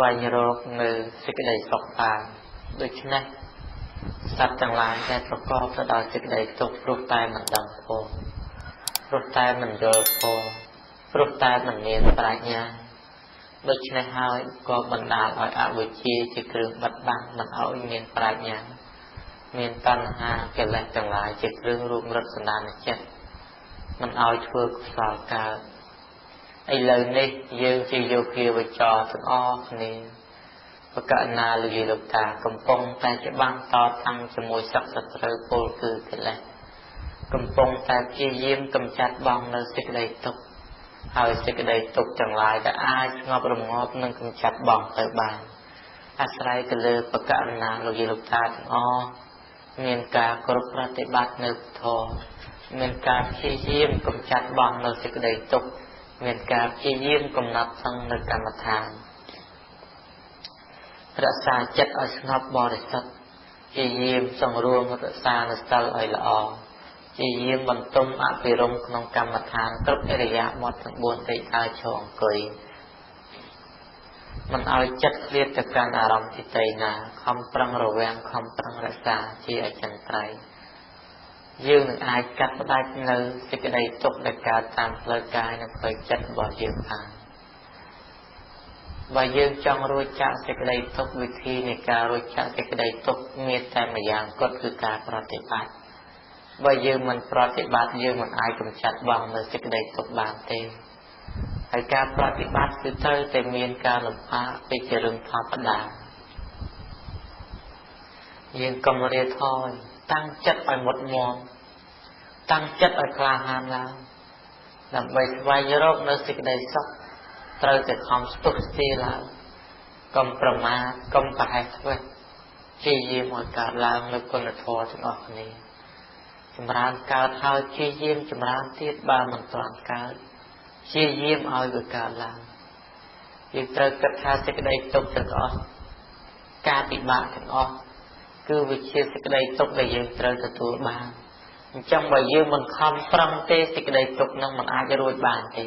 វាញរកនៅសេចក្តីសុខបានដូច្នេះសត្វទាំងឡាយដែលប្រកបទៅដោយសេចក្តីទុក្ខព្រោះតែមិនដឹងធម៌ព្រោះតែមិនយល់ធម៌ព្រោះតែមិនមានប្រាជ្ញាដូច្នេះហើយក៏បណ្ដាលឲ្យអវិជ្ជាជាគ្រឿងបិទបាំងមិនឲ្យមានប្រាជ្ញាមានតណ្ហាកិលេសទាំងឡាយជាគ្រឿងរូបរត់សន្តានចិត្តមិនឲ្យធ្វើកុសលកើតឥឡូវនេះយើងជាយោធាវចរទាំងអស់គ្នាបកណាលយលោកតាកំពុងតែច្បាំងតតាំងជាមួយសក្តិសត្រូវពលគឺកិលេសកំពុងតែព្យាយាមកម្ចាត់បងនៅសេចក្តីទុក្ខហើយសេចក្តីទុក្ខទាំងឡាយដែលអាចស្ងប់រងាប់និងកម្ចាត់បងទៅបានអាស្រ័យទៅលើបកណាលយលោកតាទាំងអស់មានការគ្រប់ប្រតិបត្តិនៅធម៌មានការព្យាយាមកម្ចាត់បងនៅសេចក្តីទុក្ខមានការព្យាយាមកំណត់សឹងនៅកម្មដ្ឋានរក្សាចិត្តឲ្យស្ងប់បរិសុទ្ធព្យាយាមសង្រួមរក្សានូវសិលឲ្យល្អព្យាយាមបន្ទំអភិរម្យក្នុងកម្មដ្ឋានគ្រប់ឥរិយាបថទាំង4ទីដើរឈរអង្គុយមិនឲ្យចិត្តឃ្លាតទៅកាន់អារម្មណ៍ទីតីណាខំប្រឹងរវាងខំប្រឹងរក្សាជាអចិន្ត្រៃយ៍យើងនឹងអាចកាត់ផ្ដាច់នៅសេចក្តីទុក្ខដែលកើតតាមផ្លូវកាយនិងផ្លូវចិត្តរបស់យើងបានបើយើងចង់រួចចាកសេចក្តីទុក្ខវិធីនៃការរួចចាកសេចក្តីទុក្ខមានតែម្យ៉ាងគត់គឺការប្រតិបត្តិបើយើងមិនប្រតិបត្តិយើងមិនអាចកម្ចាត់បងនៅសេចក្តីទុក្ខបានទេហើយការប្រតិបត្តិគឺត្រូវតែមានការលំបាកពីជារឿងធម្មតាយើងកុំរាថយតាំងចិត្តឲ្យមុតមមតាំងចិត្តឲ្យក្លាហានឡើងដើម្បីស្វែងរកនៅសេចក្តីសុខត្រូវតែខំស្ទុះស្ទាឡើងកុំប្រមាទកុំប្រហែសធ្វេសព្យាយាមឲ្យកើតឡើងនៅគុណធម៌ទាំងអស់គ្នាចម្រើនកើតហើយព្យាយាមចម្រើនទៀតបើមិនទាន់កើតព្យាយាមឲ្យវាកើតឡើងយើងត្រូវគិតថាសេចក្តីទុក្ខទាំងអស់ការពិបាកទាំងអស់គឺវាជាសេចក្តីទុក្ខដែលយើងត្រូវទទួលបានអញ្ចឹងបើយើងមិនខំប្រឹងទេសេចក្តីទុក្ខនឹងមិនអាចរួចបានទេ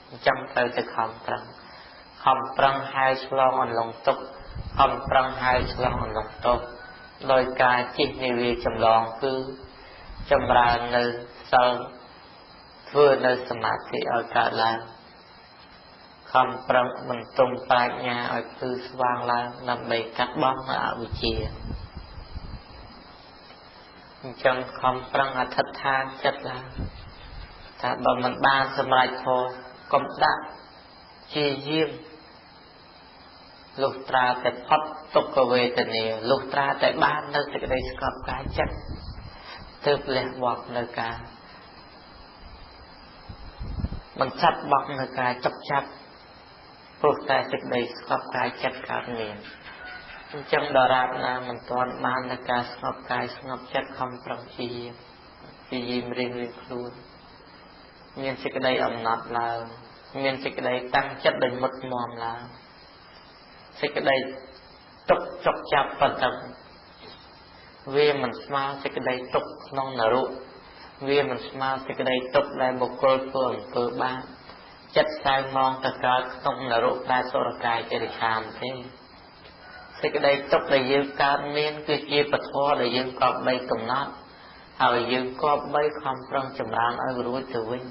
អញ្ចឹងត្រូវតែខំប្រឹងហែលឆ្លងអន្លង់ទុក្ខខំប្រឹងហែលឆ្លងអន្លង់ទុក្ខដោយការជិះនិវាចម្លងគឺចម្រើននៅសិលធ្វើនៅសមាធិឲ្យកើតឡើងខំប្រឹងបន្ទំប្រាជ្ញាឲ្យភ្លឺស្វាងឡើងដើម្បីកាត់បន្ថយអវិជ្ជាអញ្ចឹងខំប្រឹងអធិដ្ឋានចិត្តឡើងថាបើមិនបានសម្រេចធម៌កុំដាក់ជាយាមលុះត្រាតែផុតទុក្ខវេទនាលុះត្រាតែបាននៅសេចក្តីស្ងប់កាយចិត្តទើបលះបង់នៅការមិនចាប់បង់នៅការចុកចាប់ព្រោះតែសេចក្តីស្ងប់កាយចិត្តកើតមានអញ្ចឹងដរាបណាមិនទាន់បាននៅការស្ងប់កាយស្ងប់ចិត្តខំប្រឹងព្យាយាមរៀនខ្លួនមានសេចក្តីអំណត់ឡើងមានសេចក្តីតាំងចិត្តដោយមុតមមឡើងសេចក្តីទុកចុកចាប់ប៉ុណ្ណឹងវាមិនស្មើសេចក្តីទុកក្នុងនរកវាមិនស្មើសេចក្តីទុកដែលបុគ្គលធ្វើអំពើបាបចិត្តសៅមងទៅកើតក្នុងនរកតែសុរកាយតិរិឆានទេសេចក្តីទុកដែលយើងកើតមានគឺជាពធដែលយើងគប្បីកំណត់ហើយយើងគប្បីខំប្រឹងចម្រើនឲ្យរួចទៅវិញ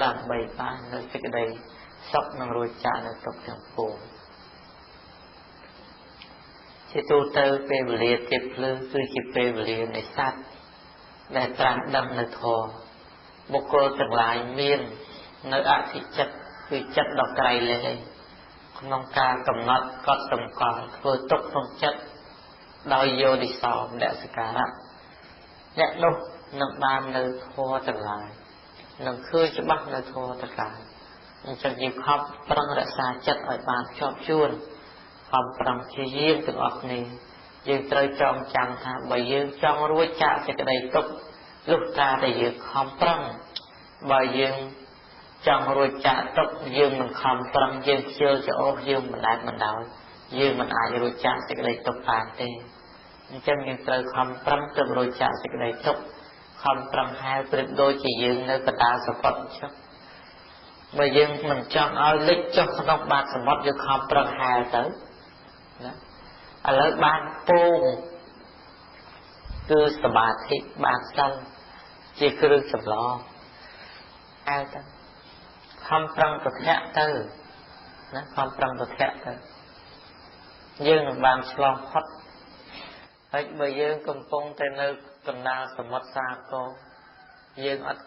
ដើម្បីបាននៅសេចក្តីសុខនិងរួចចាកនៅទុក្ខទាំងពួងជាទូទៅពេលវេលាទៀបភ្លឺគឺជាពេលវេលានៃសត្វដែលត្រាស់ដឹងនៅធម៌បុគ្គលទាំងឡាយមាននៅអធិចិត្តគឺចិត្តដ៏ក្រៃលែងក្នុងការកំណត់កត់សម្គាល់ធ្វើទុកក្នុងចិត្តដោយយោនិសោមនសិការៈអ្នកនោះនឹងបាននៅធម៌ទាំងឡាយនឹងឃើញច្បាស់នៅធម៌ទាំងឡាយអញ្ចឹងយើងខំប្រឹងរក្សាចិត្តឲ្យបានជាប់ជួនខំប្រឹងព្យាយាមទាំងអស់គ្នាយើងត្រូវចងចាំថាបើយើងចង់រួចចាកសេចក្តីទុក្ខលុះត្រាតែយើងខំប្រឹងបើយើងចង់រួចចាកទុក្ខយើងមិនខំប្រឹងយើងខ្ជិលច្រអូសយើងមិនដែលមិនដោយយើងមិនអាចរួចចាកសេចក្តីទុក្ខបានទេអញ្ចឹងយើងត្រូវខំប្រឹងទើបរួចចាកសេចក្តីទុក្ខខំប្រឹងហែលប្រៀបដូចជាយើងនៅកណ្ដាលសមុទ្រអញ្ចឹង បើយើងមិនចង់ឲ្យលិចចុះក្នុងបាតសមុទ្រយើងខំប្រឹងហែលទៅណាឥឡូវបានពងគឺសមាធិបានសិលជាគ្រឿងចម្លងហែលទៅខំប្រឹងប្រធាក់ទៅណាខំប្រឹងប្រធាក់ទៅយើងនឹងបានឆ្លងផុតហើយបើយើងកំពុងតែនៅកណ្ដាលសមុទ្រសាគរយើងអត់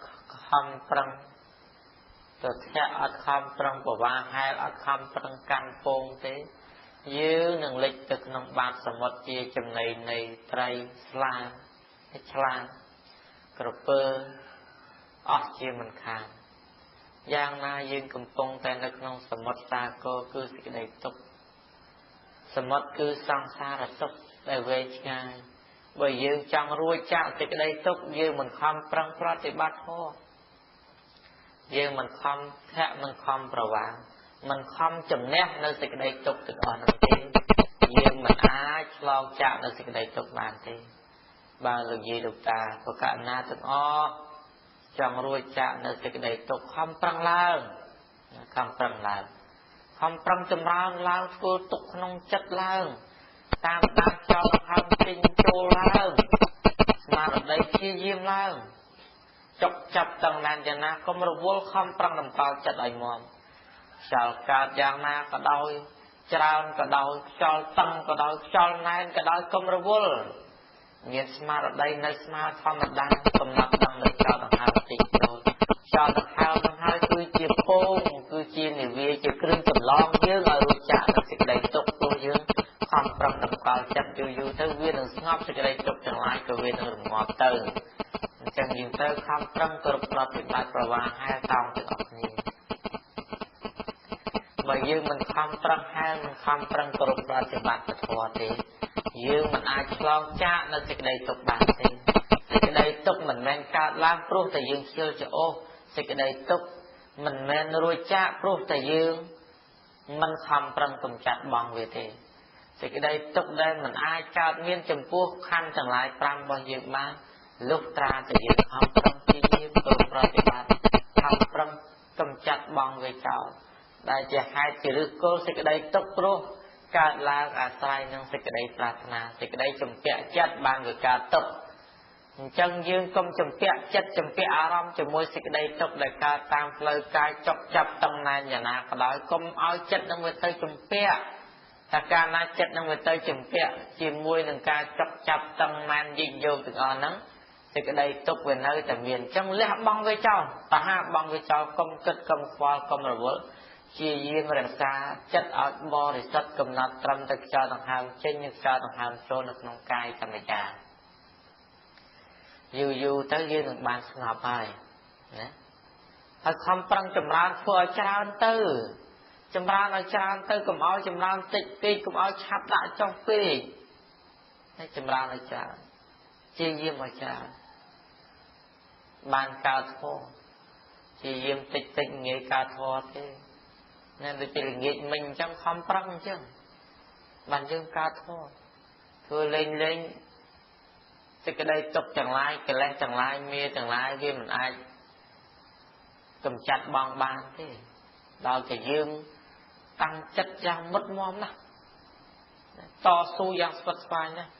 ខំប្រឹងប្រធាក់អត់ខំប្រឹងប្រវាហែលអត់ខំប្រឹងកាន់ពងទេយើងនឹងលិចទៅក្នុងបាតសមុទ្រជាចំណីនៃត្រីស្លាឆ្លាមក្រពើអស់ជាមិនខានយ៉ាងណាយើងកំពុងតែនៅក្នុងសមុទ្រសាគរគឺសេចក្តីទុក្ខសមុទ្រគឺសង្សារទុក្ខដែលវែងឆ្ងាយបើយើងចង់រួចចាកសេចក្តីទុក្ខយើងមិនខំប្រឹងប្រតិបត្តិធម៌យើងមិនខំធាក់មិនខំប្រវាងមិនខំជំនះនៅសេចក្តីទុក្ខទាំងអស់នោះទេយើងមិនអាចឆ្លងចាកនៅសេចក្តីទុក្ខបានទេបើលោកយាយលោកតាប្រកាសណាទាំងអស់ចង់រួចចាកនៅសេចក្តីទុក្ខខំប្រឹងឡើងខំប្រឹងឡើងខំប្រឹងចម្រើនឡើងធ្វើទុក្ខក្នុងចិត្តឡើងតាមចោលខំទិញចូលឡើងស្មារតីព្យាយាមឡើងចុកចាប់តឹងណានយ៉ាងណាកុំរវល់ខំប្រឹងតម្កល់ចិត្តឲ្យមាំខ្យល់កើតយ៉ាងណាក៏ដោយច្រើនក៏ដោយខ្យល់តឹងក៏ដោយខ្យល់ណែនក៏ដោយកុំរវល់មានស្មារតីនៅស្មារធម្មតាកំណត់ដឹងនៅខ្យល់ដង្ហើមតិចតូចខ្យល់ដង្ហើមនឹងហើយគឺជាពងគឺជានិវាជាគ្រឿងចម្លងយើងឲ្យរួចចាកពីសេចក្តីទុក្ខព្រោះយើងខំប្រឹងតម្កល់ចិត្តយូរៗទៅវានឹងស្ងប់សេចក្តីទុក្ខទាំងឡាយក៏វានឹងរងាប់ទៅអញ្ចឹងយើងទៅខំប្រឹងគ្រប់ប្រតិបត្តិប្រវាហែលតោងទាំងអស់គ្នាបើយើងមិនខំប្រឹងហែលមិនខំប្រឹងគ្រប់ប្រតិបត្តិធម៌ទេយើងមិនអាចឆ្លងចាកនៅសេចក្តីទុក្ខបានទេសេចក្តីទុក្ខមិនមែនកើតឡើងព្រោះតែយើងខ្ជិលច្រអូសសេចក្តីទុក្ខមិនមែនរួចចាកព្រោះតែយើងមិនខំប្រឹងកម្ចាត់បងវាទេសេចក្តីទុក្ខដែលមិនអាចកើតមានចំពោះខណ្ឌទាំងឡាយ5របស់យើងបានលុះត្រាតែយើងខំប្រឹងព្យាយាមគ្រប់ប្រតិបត្តិខំប្រឹងកម្ចាត់បងវាចោលដែលជាហេតុជាឫសគល់សេចក្តីទុក្ខព្រោះកើតឡើងអាស្រ័យនឹងសេចក្តីប្រាថ្នាសេចក្តីជំពាក់ចិត្តបានវាកើតទុក្ខអញ្ចឹងយើងកុំជំពាក់ចិត្តជំពាក់អារម្មណ៍ជាមួយសេចក្តីទុក្ខដែលកើតតាមផ្លូវកាយចុកចាប់តឹងណែនយ៉ាងណាក៏ដោយកុំឲ្យចិត្តនឹងវាទៅជំពាក់តែកាលណាចិត្តនឹងវាទៅជំពាក់ជាមួយនឹងការចុកចាប់តឹងណែនយិកយកទាំងអស់ហ្នឹងសេចក្តីទុក្ខវានៅតែមានអញ្ចឹងលះបង់វាចោលបហាបង់វាចោលកុំគិតកុំខ្វល់កុំរវល់ជាយាមរក្សាចិត្តឲ្យបរិសុទ្ធកំណត់ត្រឹមតែខ្យល់ដង្ហើមចេញនិងខ្យល់ដង្ហើមចូលនៅក្នុងកាយធម្មតាយូរទៅយើងនឹងបានស្ងប់ហើយណាហើយខំប្រឹងចម្រើនធ្វើឲ្យច្រើនទៅចម្រើនឲ្យច្រើនទៅកុំឲ្យចម្រើនតិចពេកកុំឲ្យឆាប់ដាក់ចុះពេកហើយចម្រើនឲ្យច្រើនជាយាមឲ្យច្រើនបានកើតធម៌ជាយាមតិចងាយកើតធម៌ទេណាដូចជាល្ងាចមិញអញ្ចឹងខំប្រឹងអញ្ចឹងបានយើងកើតធម៌ធ្វើលេងសេចក្តីទុក្ខទាំងឡាយកិលេសទាំងឡាយមានទាំងឡាយវាមិនអាចកម្ចាត់បងបានទេដល់តែយើងតាំងចិត្តយ៉ាងមុតមាំណាស់តស៊ូយ៉ាងស្វិតស្វាញណាស់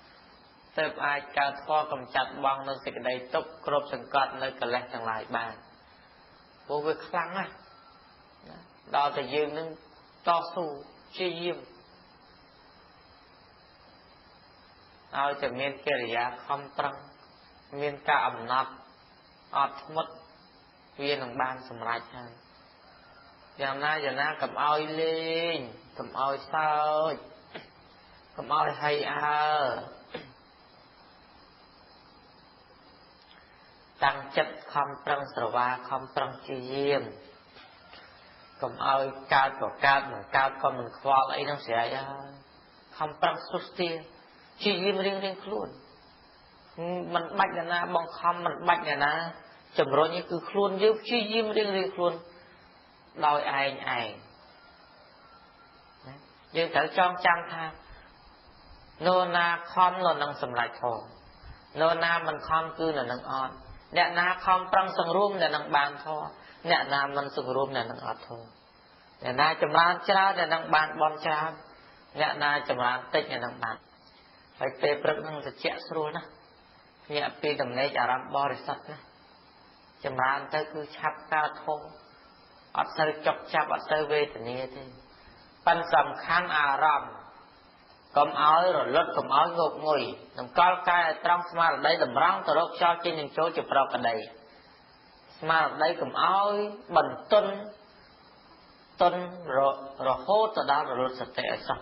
ទើបអាចកើតធម៌កម្ចាត់បងនៅសេចក្តីទុក្ខគ្រប់សង្កត់នៅកិលេសទាំងឡាយបានព្រោះវាខ្លាំងណាស់ដល់តែយើងនឹងតស៊ូព្យាយាមឲ្យតែមានកិរិយាខំប្រឹងមានការអំណត់អត់ធ្មត់វានឹងបានសម្រេចហើយយ៉ាងណាកុំឲ្យលេងកុំឲ្យសើចកុំឲ្យហីអើតាំងចិត្តខំប្រឹងស្រវាខំប្រឹងព្យាយាមកុំឲ្យកើតក៏កើតមិនកើតក៏មិនខ្វល់អីហ្នឹងស្រេចហើយខំប្រឹងសុស្ទាព្យាយាមរៀងខ្លួនមិនបាច់ណាបង្ខំមិនបាច់ណាជំរុញនេះគឺខ្លួនយើងព្យាយាមរៀងខ្លួនដោយឯងយើងត្រូវចងចាំថានរណាខំនៅនឹងសម្រេចធម៌នរណាមិនខំគឺនៅនឹងអត់អ្នកណាខំប្រឹងសង្រួមនៅនឹងបានធម៌ អ្នកណាមិនសុខរួមអ្នកនឹងអត់ធូរអ្នកណាចម្រើនច្រើនអ្នកនឹងបានបន់ច្រើនអ្នកណាចម្រើនតិចអ្នកនឹងបានហើយពេលព្រឹកនឹងត្រជាក់ស្រួលណាស់ភ្ញាក់ពីដំណេកអារម្មណ៍បរិសុទ្ធណាចម្រើនទៅគឺឆាប់កើតធំអត់សូវចុកចាប់អត់សូវវេទនាទេប៉ុន្តែសំខាន់អារម្មណ៍កុំឲ្យរលត់កុំឲ្យងប់ងុយតម្កល់កាយឲ្យត្រង់ស្មារតីតម្រង់ទៅរកខ្យល់ចេញនឹងចូលជាប្រកដីស្មារតីកុំឲ្យបន្ទន់រហូតទៅដល់រលត់សតិឲ្យសោះ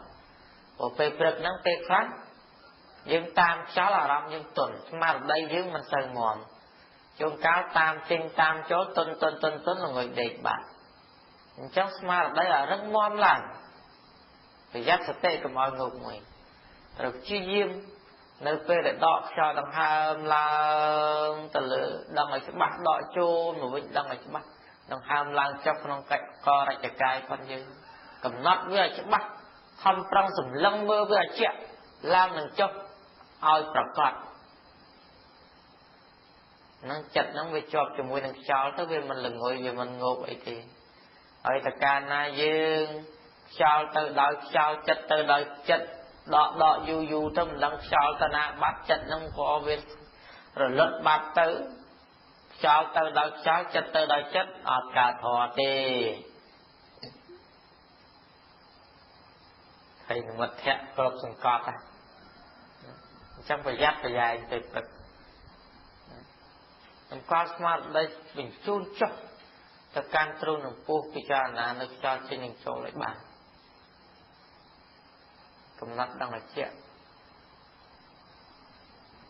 ព្រោះពេលព្រឹកហ្នឹងពេលខ្លះយើងតាមខ្យល់អារម្មណ៍យើងទន់ស្មារតីយើងមិនសូវមាំជួនកាលតាមចេញតាមចូលទន់ល្ងុយដេកបាត់អញ្ចឹងស្មារតីឲ្យរឹងមាំឡើងប្រយ័ត្នសតិកុំឲ្យងប់ងុយត្រូវព្យាយាមនៅពេលដែលដកខ្យល់ដង្ហើមឡើងទៅលើដឹងឲ្យច្បាស់ដកចូលមកវិញដឹងឲ្យច្បាស់ដង្ហើមឡើងចុះក្នុងករចកាយផងយើងកំណត់វាឲ្យច្បាស់ខំប្រឹងសម្លឹងមើលវាឲ្យជាក់ឡើងនឹងចុះឲ្យប្រកបនឹងចិត្តហ្នឹងវាជាប់ជាមួយនឹងខ្យល់ទៅវាមិនល្ងុយវាមិនងប់អីទេហើយតកាលណាយើងខ្យល់ទៅដោយខ្យល់ចិត្តទៅដោយចិត្តដកយូរទៅមិនដឹងខ្យល់ទៅណាបាត់ចិត្តហ្នឹងក៏វារលត់បាត់ទៅខ្យល់ទៅដោយខ្យល់ចិត្តទៅដោយចិត្តអត់កើតធម៌ទេហើយនិមិត្តភ័ក្រគ្រប់សង្កត់អញ្ចឹងប្រយ័ត្នប្រយែងទៅព្រឹកសម្គាល់ស្មារតីបញ្ជូនចុះទៅកាន់ទ្រូងនឹងពោះពិចារណានៅខ្យល់ចេញនឹងចូលឲ្យបានកំណត់ដឹងឲ្យជាក់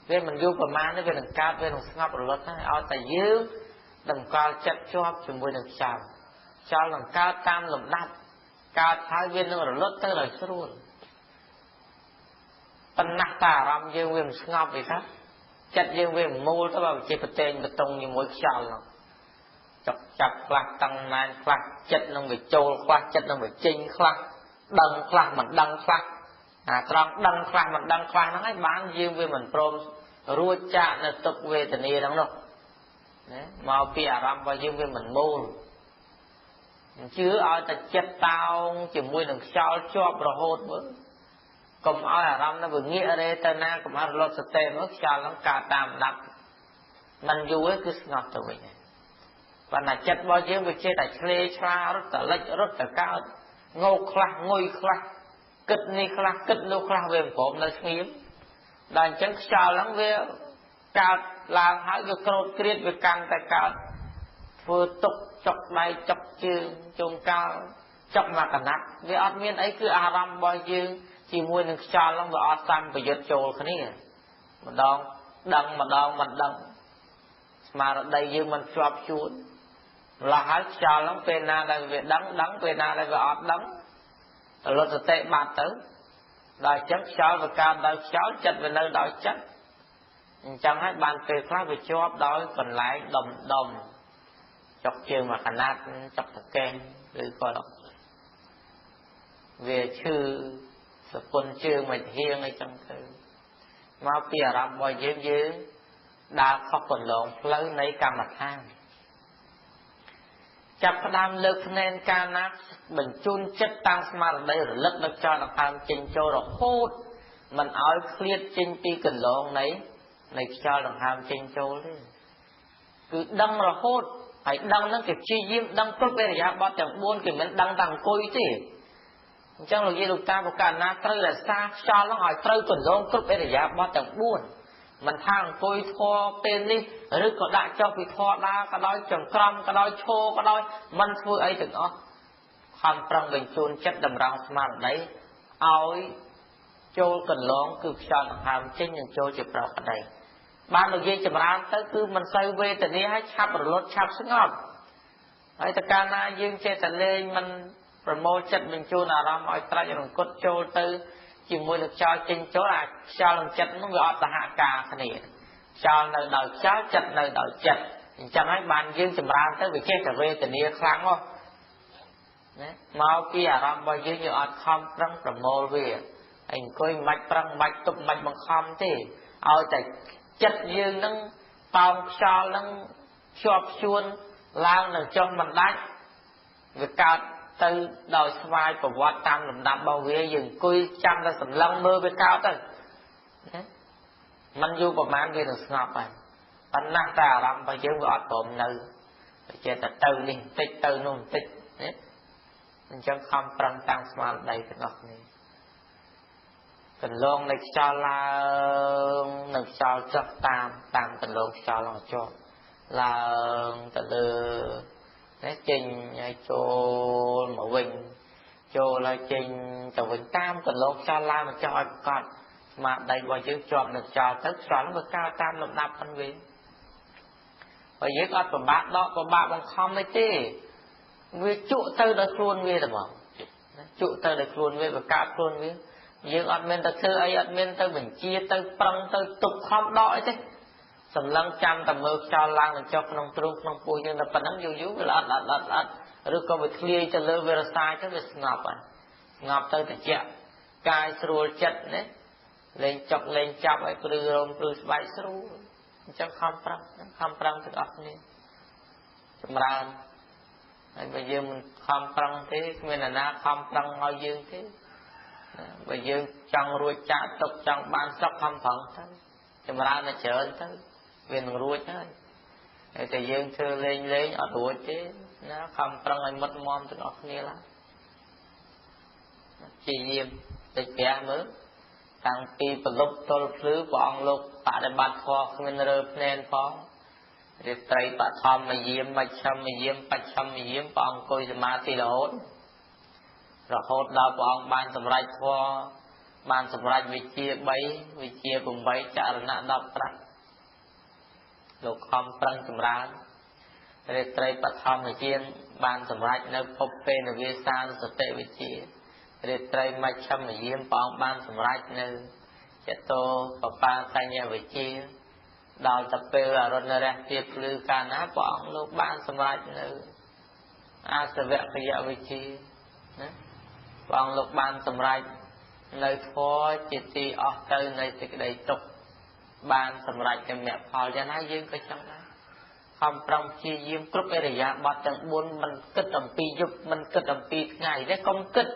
វាមិនយូរប្រមាណទេវានឹងកើតវានឹងស្ងប់រលត់ហើយឲ្យតែយើងតម្កល់ចិត្តជាប់ជាមួយនឹងខ្យល់នឹងកើតតាមលំដាប់កើតហើយវានឹងរលត់ទៅដោយស្រួលប៉ុន្តែអារម្មណ៍យើងវាមិនស្ងប់ទេថាចិត្តយើងវាមូលទៅបើជាប្រតេងបតុងជាមួយខ្យល់នោះចាប់ខ្លះតឹងណែនខ្លះចិត្តនឹងវាចូលខ្លះចិត្តនឹងវាចេញខ្លះដឹងខ្លះមិនដឹងខ្លះត្រង់ដឹងខ្លះមិនដឹងខ្លះហ្នឹងឯងបានយើងវាមិនព្រមរួចចាកនៅទុក្ខវេទនាហ្នឹងនោះណាមកពីអារម្មណ៍របស់យើងវាមិនមូលជឿឲ្យតែចិត្តតោងជាមួយនឹងខ្យល់ជាប់រហូតមើលកុំឲ្យអារម្មណ៍ហ្នឹងវាងាករេទៅណាកុំឲ្យរលត់សតិមកខ្យល់ហ្នឹងកើតតាមដាប់មិនយូរទេគឺស្ងប់ទៅវិញប៉ុន្តែចិត្តរបស់យើងវាចេះតែឆ្លេឆ្លារត់តែលិចរត់តែកើតងោកខ្លះងុយខ្លះគិតនេះខ្លះគិតនោះខ្លះវាមិនព្រមនៅស្ងៀមដល់អញ្ចឹងខ្យល់ហ្នឹងវាកើតឡើងហើយវាក្រោតគ្រៀតវាកាន់តែកើតធ្វើទុកចុកដៃចុកជើងជុំកាលចុកមកកណាត់វាអត់មានអីគឺអារម្មណ៍របស់យើងជាមួយនឹងខ្យល់ហ្នឹងវាអត់តាមប្រយុទ្ធចូលគ្នាម្ដងដឹងម្ដងមិនដឹងស្មារតីយើងមិនជាប់ជួនម្ល៉េះហើយខ្យល់ហ្នឹងពេលណាដែលវាដឹងពេលណាដែលវាអត់ដឹងរលត់សតិបាត់ទៅដល់អញ្ចឹងខ្យល់វាកើតដោយខ្យល់ចិត្តវានៅដោយចិត្តអញ្ចឹងហើយបានពេលខ្លះវាជាប់ដោយកន្លែងដុំចុកជើងមកកណាត់ចុកតកែងឬក៏វាឈឺសពុនជើងមិនហៀងអីចឹងទៅមកពីអារម្មណ៍របស់យើងដើរខុសកន្លងផ្លូវនៃកម្មដ្ឋានចាប់ផ្ដើមលើកភ្នែនកាលណាបញ្ជូនចិត្តតាំងស្មារតីរលឹកនៅចោលដង្ហើមចេញចូលរហូតមិនឲ្យឃ្លាតចេញពីកន្លងនៃខ្យល់ដង្ហើមចេញចូលទេគឺដឹងរហូតហើយដឹងហ្នឹងគេព្យាយាមដឹងគ្រប់អរិយាបថទាំង4គេមិនដឹងតែអង្គុយទេអញ្ចឹងលោកយាយលោកតាប្រកាសណាត្រូវរក្សាខ្យល់ហ្នឹងឲ្យត្រូវកន្លងគ្រប់អរិយាបថទាំង4មិនថាអង្គុយធေါ်ពេលនេះឬក៏ដាក់ចុះពីធေါ်ដើរក៏ដោយចង្ក្រមក៏ដោយឈរក៏ដោយមិនធ្វើអីទាំងអស់ខំប្រឹងបញ្ជូនចិត្តតម្រង់ស្មារតីឲ្យចូលកន្លងគឺខ្យល់ដង្ហើមចេញនិងចូលជាប្រកដីបានលោកយាយចម្រើនទៅគឺមិនសូវវេទនាហើយឆាប់រលត់ឆាប់ស្ងប់ហើយតើកាលណាយើងចេះតែលេងមិនប្រមូលចិត្តបញ្ជូនអារម្មណ៍ឲ្យត្រាច់រង្គត់ចូលទៅជាមួយនឹងខ្យល់ចេញចូលអាខ្យល់នឹងចិត្តនោះវាអត់សហការគ្នាខ្យល់នៅដោយខ្យល់ចិត្តនៅដោយចិត្តអញ្ចឹងហើយបានយើងចម្រើនទៅវាចេះតែវេទនាខ្លាំងហ៎ណាមកពីអារម្មណ៍របស់យើងអត់ខំប្រឹងប្រមូលវាហើយអង្គុយមិនប្រឹងមិនទប់មិនបង្ខំទេឲ្យតែចិត្តយើងនឹងតោងខ្យល់នឹងជាប់ជួន ឡើងនឹងចុះមិនដាច់វាកើតទៅដោយស្វ័យប្រវត្តិតាមលំដាប់របស់វាយើងអង្គុយចាំតែសម្លឹងមើលវាកើតទៅมันយូរប្រហែលវានឹងស្ងប់ហើយប៉ុន្តែតែអារម្មណ៍របស់យើងវាអត់ព្រមនៅចេះតែទៅនេះបន្តិចទៅនោះបន្តិចណាអញ្ចឹងខំប្រឹងតាំងស្មារតីទាំងអស់គ្នាកន្លងនៃខ្យល់ឡើងនិងខ្យល់ចុះតាមកន្លងខ្យល់ឡើងចុះឡើងទៅលើណាចេញឲ្យចូលមកវិញចូលហើយចេញទៅវិញតាមកន្លងខ្យល់ឡើងមកចុះឲ្យប្រកបស្មារតីរបស់យើងជាប់នឹងខ្យល់ទៅខ្យល់នឹងវាកើតតាមលំដាប់ហ្នឹងវិញបើយើងអត់ប្របាក់ដកប្របាក់បង្ខំអីទេវាជក់ទៅដល់ខ្លួនវាតែមកជក់ទៅដល់ខ្លួនវាបង្កើតខ្លួនវាយើងអត់មានទៅធ្វើអីអត់មានទៅបញ្ជាទៅប្រឹងទៅទប់ខំដកអីទេសម្លឹងចាំតែមើលខ្យល់ឡើងនឹងចុះក្នុងទ្រូងក្នុងពោះយើងតែប៉ុណ្ណឹងយូរវាអត់ឬក៏វាធ្លាយទៅលើវារសាយទៅវាស្ងប់ហើយស្ងប់ទៅតិចកាយស្រួលចិត្តណាលេងចុកលេងចាប់ឲ្យព្រឺរោមព្រឺស្បែកស្រួលអញ្ចឹងខំប្រឹងទាំងអស់គ្នាចម្រើនហើយបើយើងមិនខំប្រឹងទេគ្មានអ្នកណាខំប្រឹងឲ្យយើងទេបើយើងចង់រួចចាក់ទុកចង់បានសុខខំប្រឹងទៅចម្រើនតែច្រើនទៅវានឹងរួចហើយតែយើងធ្វើលេងអត់រួចទេណាខំប្រឹងឲ្យមុតមមទាំងអស់គ្នាឡើយជាយាមតិចប្រាមើលតាំងពីប្រលប់ទល់ភ្លឺព្រះអង្គលោកបដិបត្តិធម៌គ្មានរើភ្នែនផងរាត្រីបឋមយាមមជ្ឈមយាមបច្ឆមយាមព្រះអង្គអង្គុយសមាធិរហូតដល់ព្រះអង្គបានសម្រេចធម៌បានសម្រេចវិជ្ជា3វិជ្ជា8ចរណៈ10ប្រាក់លោកខំប្រឹងចម្រើនរាត្រីបឋមយាមបានសម្រេចនៅភពពេនវាសានសតិវិជ្ជារាត្រីមជ្ឈមយាមព្រះអង្គបានសម្រេចនៅចតោបបាសញ្ញវិជ្ជាដល់ទៅពេលអរុណរះទៀតភ្លឺកាលណាព្រះអង្គលោកបានសម្រេចនៅអាសវគយវិជ្ជាណាព្រះអង្គលោកបានសម្រេចនៅធម៌ជាទីអស់ទៅនៃសេចក្តីទុក្ខបានសម្រេចតែមគ្គផលយ៉ាងណាយើងក៏ចង់ដែរខំប្រឹងព្យាយាមគ្រប់អរិយាបថទាំង4មិនគិតអំពីយប់មិនគិតអំពីថ្ងៃទេកុំគិត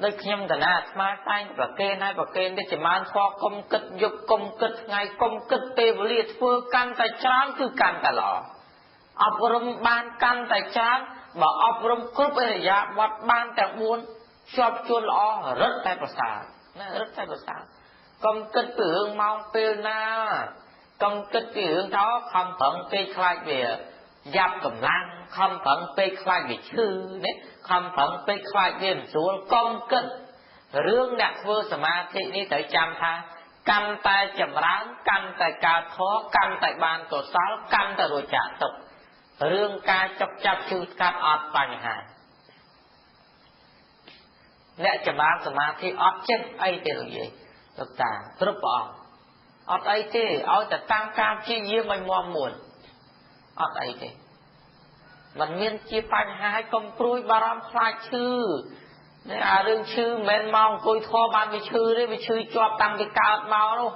ដូចខ្ញុំកណាអាត្មាតែងប្រកេនហើយប្រកេនទៅចម្រើនធម៌កុំគិតយប់កុំគិតថ្ងៃកុំគិតពេលវេលាធ្វើកាន់តែច្រើនគឺកាន់តែល្អអប់រំបានកាន់តែច្រើនបើអប់រំគ្រប់អរិយាបថបានទាំង4ជាប់ជួនល្អរឹតតែប្រសើរណារឹតតែប្រសើរកុំគិតពីរឿងម៉ោងពេលណាកុំគិតពីរឿងថាខំប្រឹងពេកខ្លាចវាយ៉ាប់កម្លាំងខំប្រឹងពេកខ្លាចវាឈឺណាខំប្រឹងពេកខ្លាចវាមិនស្រួលកុំគិតរឿងអ្នកធ្វើសមាធិនេះត្រូវចាំថាកាន់តែចម្រើនកាន់តែកើតធម៌កាន់តែបានកុសលកាន់តែរួចចាកទុក្ខរឿងការចុកចាប់ឈឺស្កាត់អត់បញ្ហាអ្នកចម្រើនសមាធិអត់ចេះអីទេលោកយាយលោកតាគ្រប់ព្រះអង្គអត់អីទេឲ្យតែតាមការព្យាយាមឲ្យមាំមួនអត់អីទេมันមានជាបញ្ហាឲ្យកុំព្រួយបារម្ភខ្លាចឈឺនេះអារឿងឈឺមិនមែនមកអង្គុយធေါ်បានវាឈឺទេវាឈឺជាប់តាំងពីកើតមកនោះ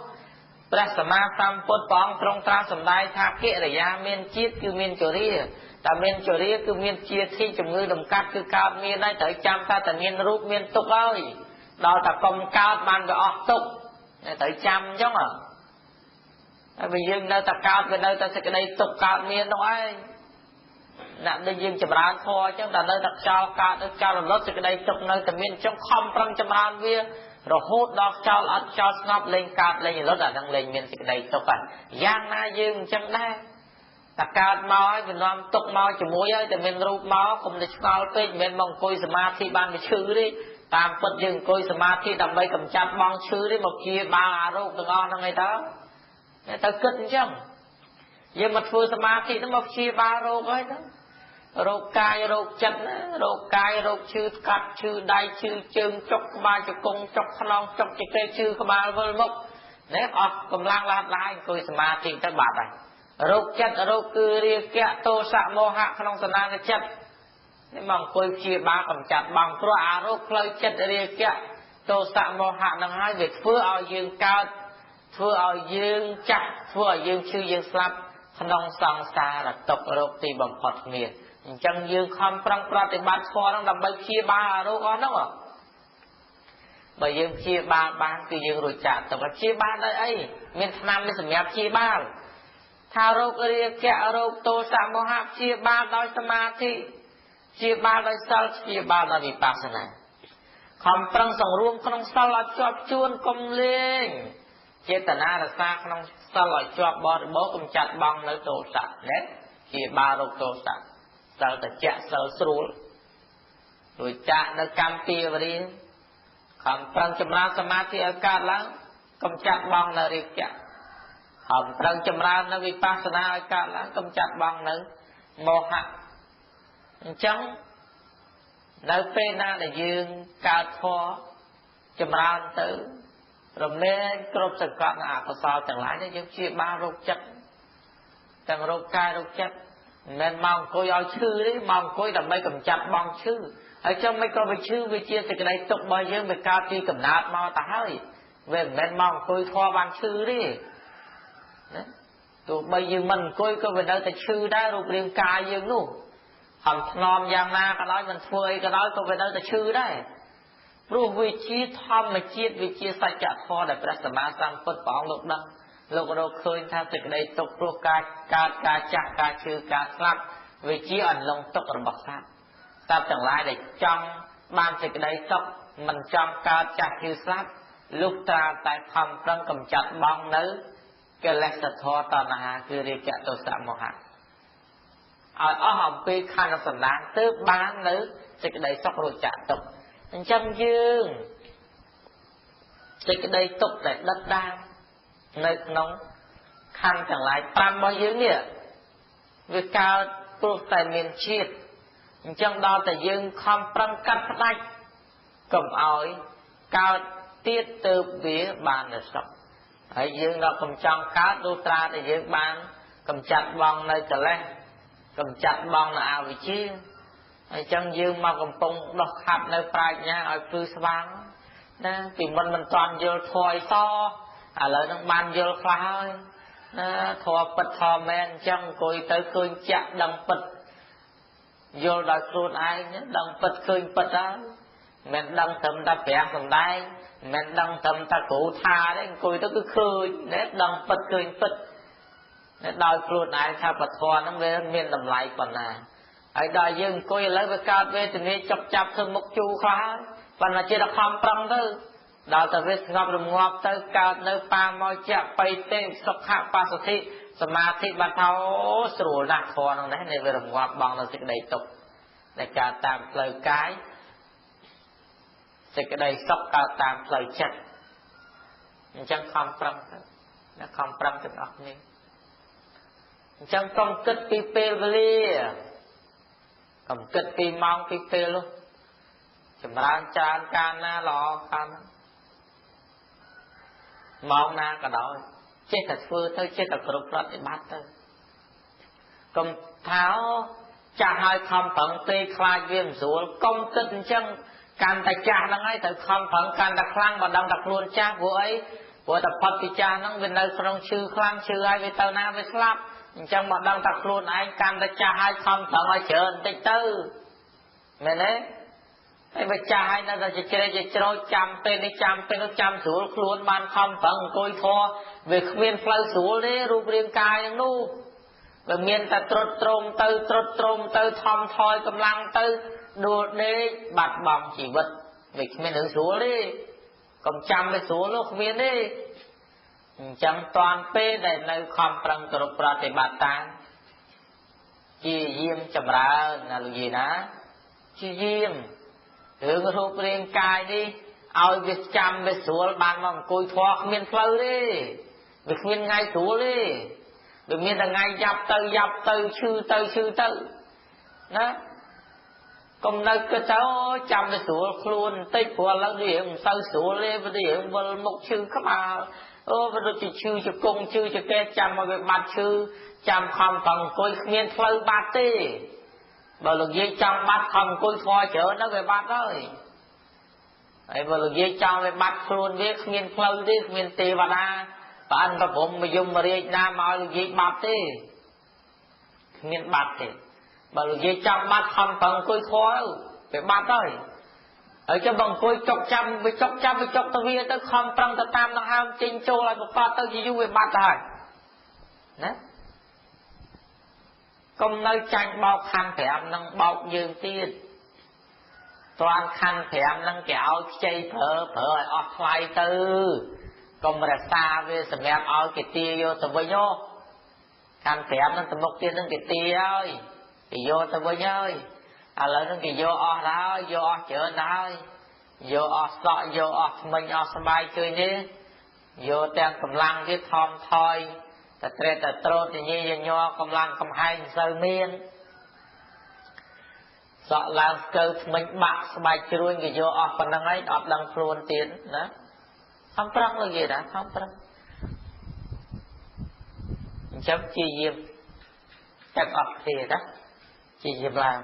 ព្រះសម្មាសម្ពុទ្ធព្រះអង្គទ្រង់ត្រាស់សម្ដែងថាកិរិយាមានជាតិគឺមានចរិយាតែមានចរិយាគឺមានជាទីជំងឺដំកាត់គឺកើតមានហើយត្រូវចាំថាតែមានរូបមានទុក្ខហើយដល់តែកុំកើតបានវាអស់ទុក្ខត្រូវចាំអញ្ចឹងហើយបើយើងនៅតែកើតវានៅតែសេចក្តីទុក្ខកើតមាននោះឯងអ្នកដែលយើងចម្រើនធម៌អញ្ចឹងតែនៅតែខ្យល់កើតទៅខ្យល់រលត់សេចក្តីទុក្ខនៅតែមានអញ្ចឹងខំប្រឹងចម្រើនវារហូតដល់ខ្យល់អត់ខ្យល់ស្ងប់លែងកើតលែងរលត់អាហ្នឹងលែងមានសេចក្តីទុក្ខយ៉ាងណាយើងអញ្ចឹងដែរតែកើតមកហើយវានាំទុក្ខមកជាមួយហើយតែមានរូបមកកុំតែឆ្ងល់ពេកមិនមែនមកអង្គុយសមាធិបានវាឈឺទេតាមពិតយើងអង្គុយសមាធិដើម្បីកម្ចាត់បងឈឺទេមកព្យាបាលអារោគទាំងអស់ហ្នឹងឯទៅគិតអញ្ចឹងយើងមកធ្វើសមាធិទៅមកព្យាបាលរោគហើយទៅរោគកាយរោគចិត្តណារោគកាយរោគឈឺស្កាត់ឈឺដៃឈឺជើងចុកក្បាលជង្គង់ចុកខ្នងចុកចង្កេះឈឺក្បាលវិលមុខនេះអស់កម្លាំងឡាយអង្គុយសមាធិទៅបាត់ហើយរោគចិត្តរោគគឺរាគៈទោសៈមោហៈក្នុងសន្តានចិត្តនេះមកអង្គុយព្យាបាលកម្ចាត់បងព្រោះអារោគផ្លូវចិត្តរាគៈទោសៈមោហៈនឹងហើយវាធ្វើឲ្យយើងកើតធ្វើឲ្យយើងចាស់ធ្វើឲ្យយើងឈឺយើងស្លាប់ ក្នុងសង្សារទុក្ខរោគទីបំផុតគ្មានអញ្ចឹងយើងខំប្រឹងប្រតិបត្តិធម៌ហ្នឹងដើម្បីព្យាបាលរោគអស់ហ្នឹងបើយើងព្យាបាលបានគឺយើងរួចចាកទុក្ខព្យាបាលដោយអីមានថ្នាំនេះសម្រាប់ព្យាបាលថារោគរាគៈរោគទោសមោហៈព្យាបាលដោយសមាធិព្យាបាលដោយសិលព្យាបាលដោយវិបស្សនាខំប្រឹងសង្រួមក្នុងសិលឲ្យជាប់ជួនកុំលេងចេតនារក្សាក្នុងសិលឲ្យជាប់បរិបូរណ៍កុំចាត់បង់នៅទោសៈណាព្យាបាលរោគទោសៈសិលតជាសិលស្រួលរួចចាក់នៅកម្មពីវរិយខំប្រឹងចម្រើនសមាធិឲ្យកើតឡើងកុំចាត់បង់នៅរាគៈខំប្រឹងចម្រើននៅវិបស្សនាឲ្យកើតឡើងកុំចាត់បង់នៅមោហៈអញ្ចឹងនៅពេលណាដែលយើងកើតធម៌ចម្រើនទៅរមែងគ្រប់សង្កត់អកុសលទាំងឡាយនេះយើងព្យាបាលរោគចិត្តទាំងរោគកាយរោគចិត្តមិនមែនមកអង្គុយឲ្យឈឺទេមកអង្គុយដើម្បីកម្ចាត់បងឈឺហើយចាំមិនក៏វាឈឺវាជាសេចក្តីទុក្ខរបស់យើងវាកើតពីកំណើតមកទៅហើយវាមិនមែនមកអង្គុយធម៌បានឈឺទេណាទោះបីយើងមិនអង្គុយក៏វានៅតែឈឺដែររូបរាងកាយយើងនោះហំធ្នមយ៉ាងណាក៏ដោយមិនធ្វើអីក៏ដោយក៏វានៅតែឈឺដែរព្រោះវាជាធម្មជាតិវាជាសច្ចធម៌ដែលព្រះសម្មាសម្ពុទ្ធព្រះអង្គលោកដឹងលោករកឃើញថាសេចក្តីទុក្ខព្រោះការកើតការចាស់ការឈឺការស្លាប់វាជាអន្លង់ទុក្ខរបស់សត្វទាំងឡាយដែលចង់បានសេចក្តីសុខមិនចង់កើតចាស់ឈឺស្លាប់លុះត្រាតែខំប្រឹងកម្ចាត់បងនៅកិលេសធម៌តណ្ហាគឺរាគៈទោសមោហៈឲ្យអស់អំពីខណ្ឌសន្តានទើបបាននៅសេចក្តីសុខរួចចាកទុក្ខអញ្ចឹងយើងសេចក្តីទុក្ខដែលដិតដាមនៅក្នុងខណ្ឌទាំងឡាយ5របស់យើងនេះវាកើតព្រោះតែមានជាតិអញ្ចឹងដល់តែយើងខំប្រឹងកាត់ផ្ដាច់កុំឲ្យកើតទៀតទៅវាបាននៅសុខហើយយើងដល់កំចង់កើតលុះត្រាតែយើងបានកម្ចាត់បងនៅកិលេសកម្ចាត់បងនៅអវិជ្ជាអញ្ចឹងយើងមកកំពុងដោះខាត់នៅប្រាជ្ញាឲ្យភ្លឺស្វាងណាពីមិនតាន់យល់ធម៌អីសឥឡូវនឹងបានយល់ខ្លះហើយណាធម៌ពិតធម៌មែនអញ្ចឹងអង្គុយទៅឃើញចាក់ដឹងពិតយល់ដោយខ្លួនឯងដឹងពិតឃើញពិតហើយមិនដឹងត្រឹមតែព្រះសំដែងមិនដឹងត្រឹមតែគ្រូថាទេអង្គុយទៅគឺឃើញណាដឹងពិតឃើញពិតដោយខ្លួនឯងថាពធហ្នឹងវាមានតម្លៃប៉ុណ្ណាហើយដល់យើងអង្គុយឥឡូវវាកើតវេទនាចាប់ចាប់ធ្វើមុខជូរខ្លះហើយប៉ុន្តែជាតែខំប្រឹងទៅដល់តែវាស្ងប់រងាប់ទៅកើតនៅបាមកចៈបៃតេសុខៈបស្សទ្ធិសមាធិបាត់ទៅស្រួលណាស់ធម៌ហ្នឹងណានេះវារងាប់បងនៅសេចក្តីទុក្ខដែលកើតតាមផ្លូវកាយសេចក្តីសុខកើតតាមផ្លូវចិត្តអញ្ចឹងខំប្រឹងទៅណាខំប្រឹងទាំងអស់គ្នាអញ្ចឹងកុំគិតពីពេលវេលាកុំគិតពីម៉ោងពីពេលនោះចម្រើនច្រើនកាលណាល្អកាលណាម៉ោងណាក៏ដោយចេះតែធ្វើទៅចេះតែគ្រប់ប្រតិបត្តិទៅកុំថាចាស់ហើយខំប្រឹងពេកខ្លាចវាមិនស្រួលកុំគិតអញ្ចឹងកាន់តែចាស់ហ្នឹងហើយត្រូវខំប្រឹងកាន់តែខ្លាំងបើដឹងតែខ្លួនចាស់ព្រោះអីព្រោះតែផុតពីចាស់ហ្នឹងវានៅក្នុងឈឺខ្លាំងឈឺហើយវាទៅណាវាស្លាប់អញ្ចឹងមកដឹងតែខ្លួនឯងកាន់តែចាស់ហើយខំប្រឹងឲ្យច្រើនបន្តិចទៅមែនទេហើយបើចាស់ហើយនៅតែជ្រែកជ្រោចចាំពេលនេះចាំពេលនោះចាំស្រួលខ្លួនបានខំប្រឹងអង្គុយធေါ်វាគ្មានផ្លូវស្រួលទេរូបរាងកាយហ្នឹងនោះវាមានតែត្រុតត្រោមទៅត្រុតត្រោមទៅថំថយកម្លាំងទៅដួលដេកបាត់បង់ជីវិតវាគ្មានរឿងស្រួលទេកុំចាំវាស្រួលនោះគ្មានទេអញ្ចឹងតាន់ពេលដែលនៅខំប្រឹងគ្រប់ប្រតិបត្តិតាមជាយាមចម្រើនណាលោកយាយណាជាយាមរឿងរូបរាងកាយនេះឲ្យវាចាំវាស្រួលបានមកអង្គុយធေါ်គ្មានផ្លូវទេវាគ្មានថ្ងៃស្រួលទេវាមានតែថ្ងៃយ៉ាប់ទៅឈឺទៅណាកុំនៅគិតទៅចាំវាស្រួលខ្លួនបន្តិចព្រោះឥឡូវនេះមិនសូវស្រួលទេព្រោះនេះវិលមុខឈឺក្បាលវាដូចជាឈឺជង្គង់ឈឺចង្កេះចាំមកវាបាត់ឈឺចាំខំប្រឹងអង្គុយគ្មានផ្លូវបាត់ទេបើលោកយាយចង់បាត់ខំអង្គុយធေါ်ច្រើនទៅវាបាត់ហើយបើលោកយាយចង់វាបាត់ខ្លួនវាគ្មានផ្លូវទេគ្មានទេវតាប្រអិនប្រព្រំមយមរាជណាមកឲ្យលោកយាយបាត់ទេ miền bát thì bảo là dây chăm bát không bằng cối khó phải bát thôi ở cho bằng cối chọc chăm với chọc tao viên tới không trăng tao tam nó ham chinh châu lại một phát tới chỉ về bát thôi nè công nơi tranh bao khăn phải ăn năng bao dương tiên toàn khăn phải ăn năng kéo chay phở ở khoai tư công mà xa về sầm em ao cái tia vô tao với nhau khăn phải ăn năng tao một tiên năng cái tia ơi thì vô tao với nhau à lớn năng cái vô ở đó vô ở chợ đó vô ở sọ vô ở mình ở sân bay chơi đi vô tên cầm lăng cái thom thôiแต่โตที่นี่ยังย่อกำลังกำให้เซอร์เมียนสะลางเกิดมันบักสบายจุยกี่โยออกปนังไอ้ออกดังพลวนตีนนะทำปรังเลยนะทำปรังจับจีเยี่ยมจับออกทีนะจีเยี่ยมลาง